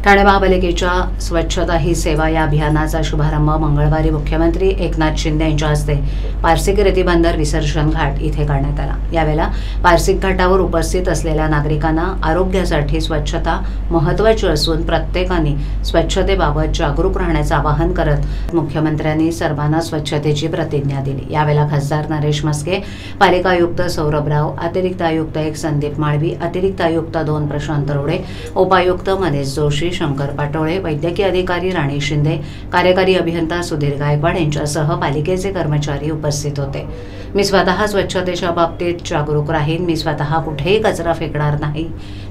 ठाणे महापालिकेच्या स्वच्छता ही सेवा या अभियानाचा शुभारंभ मंगळवारी मुख्यमंत्री एकनाथ शिंदे यांच्या हस्ते पारसिक रेती बंदर विसर्जन घाट इथे करण्यात आला। यावेळेला पारसिक घाटावर उपस्थित असलेल्या नागरिकांना आरोग्यासाठी स्वच्छता महत्त्वाची असून प्रत्येकाने स्वच्छतेबाबत जागरूक राहण्याचे आवाहन करत मुख्यमंत्र्यांनी सर्वांना स्वच्छतेची प्रतिज्ञा दिली। यावेळेला खासदार नरेश म्हस्के, पालिका आयुक्त सौरभ राव, अतिरिक्त आयुक्त 1 संदीप माळवी, अतिरिक्त आयुक्त 2 प्रशांत रोडे, उपायुक्त मनीष जोशी, शंकर पाटोळे, वैद्यकीय अधिकारी राणी शिंदे, कार्यकारी अभियंता सुधीर गायकवाड यांच्यासह पालिकेचे कर्मचारी उपस्थित होते। मी स्वतः स्वच्छतेच्या बाबतीत जागरूक राहीन। मी स्वतः कुठेही कचरा फेकणार नाही,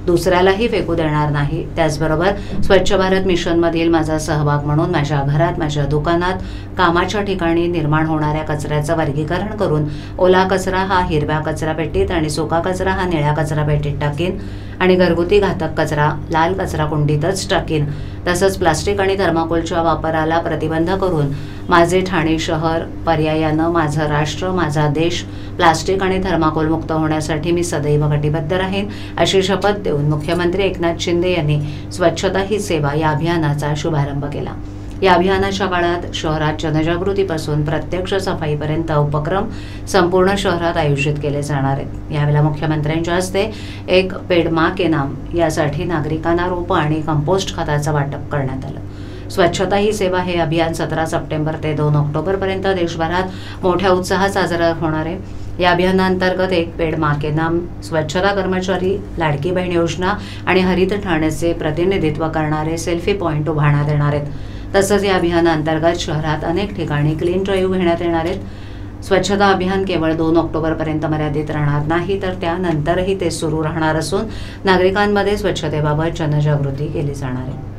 दुसऱ्यालाही फेकू देणार नाही। त्याचबरोबर स्वच्छ भारत मिशनमधील माझा सहभाग म्हणून माझ्या घरात, माझ्या दुकानात, कामाच्या ठिकाणी निर्माण होणाऱ्या कचऱ्याचं वर्गीकरण करून ओला कचरा हा हिरव्या कचरा पेटीत आणि सुका कचरा हा निळ्या कचरा पेटीत टाकीन आणि घरगुती घातक कचरा लाल कचरा कुंडीतच टाकीन। तसंच प्लास्टिक आणि थर्माकोलच्या वापराला प्रतिबंध करून माझे ठाणे शहर पर्यायानं माझं राष्ट्र, माझा देश प्लास्टिक आणि थर्माकोल मुक्त होण्यासाठी मी सदैव कटिबद्ध राहीन, अशी शपथ देऊन मुख्यमंत्री एकनाथ शिंदे यांनी स्वच्छता ही सेवा या अभियानाचा शुभारंभ केला। या अभियानाच्या काळात शहरात जनजागृतीपासून प्रत्यक्ष सफाईपर्यंत उपक्रम संपूर्ण शहरात आयोजित केले जाणार आहेत। यावेळेला मुख्यमंत्र्यांच्या हस्ते एक पेड मां के नाम यासाठी नागरिकांना रोपं आणि कंपोस्ट खताचं वाटप करण्यात आलं। स्वच्छता ही सेवा हे अभियान 17 सप्टेंबर ते 2 ऑक्टोबरपर्यंत देशभरात मोठ्या उत्साहात साजरा होणार आहे। या अभियानांतर्गत एक पेड मां के नाम, स्वच्छता कर्मचारी, लाडकी बहीण योजना आणि हरित ठाण्याचे प्रतिनिधित्व करणारे सेल्फी पॉइंट उभारण्यात येणार आहेत। तसंच या अभियानांतर्गत शहरात अनेक ठिकाणी क्लीन ड्राईव्ह घेण्यात येणार आहेत। स्वच्छता अभियान केवळ 2 ऑक्टोबरपर्यंत मर्यादित राहणार नाही, तर त्यानंतरही ते सुरू राहणार असून नागरिकांमध्ये स्वच्छतेबाबत जनजागृती केली जाणार आहे।